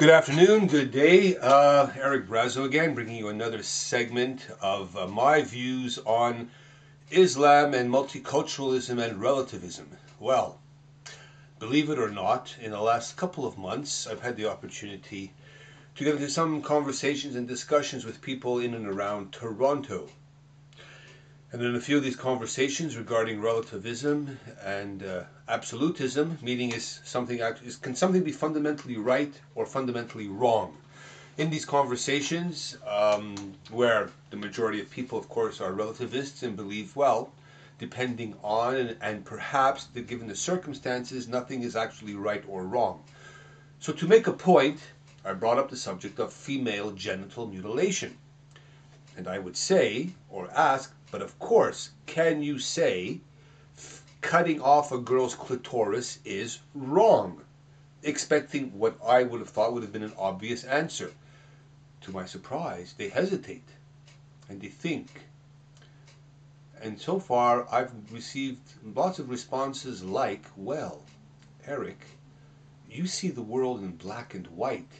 Good afternoon, good day. Eric Brazau again, bringing you another segment of my views on Islam and multiculturalism and relativism. Well, believe it or not, in the last couple of months, I've had the opportunity to get into some conversations and discussions with people in and around Toronto. And in a few of these conversations regarding relativism and absolutism, meaning can something be fundamentally right or fundamentally wrong? In these conversations, where the majority of people, of course, are relativists and believe, well, depending on and perhaps given the circumstances, nothing is actually right or wrong. So to make a point, I brought up the subject of female genital mutilation. And I would say, or ask, but of course, can you say cutting off a girl's clitoris is wrong? Expecting what I would have thought would have been an obvious answer. To my surprise, they hesitate and they think. And so far, I've received lots of responses like, well, Eric, you see the world in black and white,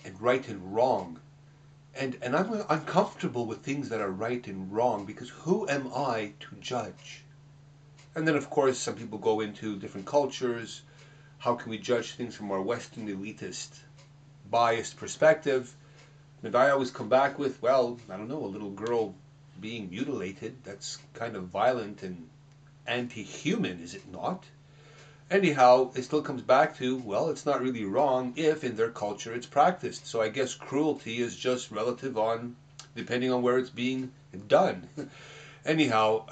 and right and wrong. And I'm uncomfortable with things that are right and wrong, because who am I to judge? And then, of course, some people go into different cultures. How can we judge things from our Western elitist, biased perspective? And I always come back with, well, I don't know, a little girl being mutilated, that's kind of violent and anti-human, is it not? Anyhow, it still comes back to, well, it's not really wrong if in their culture it's practiced. So I guess cruelty is just relative on, depending on where it's being done. Anyhow,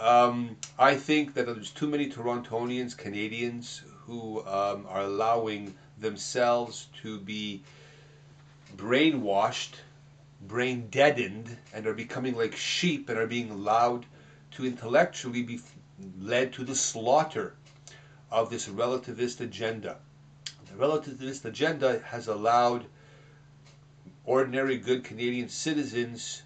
I think that there's too many Torontonians, Canadians, who are allowing themselves to be brainwashed, brain deadened, and are becoming like sheep and are being allowed to intellectually be led to the slaughter of this relativist agenda. The relativist agenda has allowed ordinary good Canadian citizens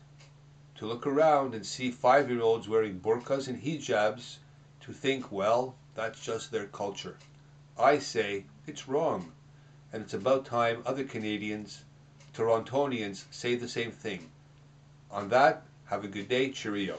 to look around and see 5-year-olds wearing burqas and hijabs to think, well, that's just their culture. I say it's wrong, and it's about time other Canadians, Torontonians, say the same thing. On that, have a good day. Cheerio.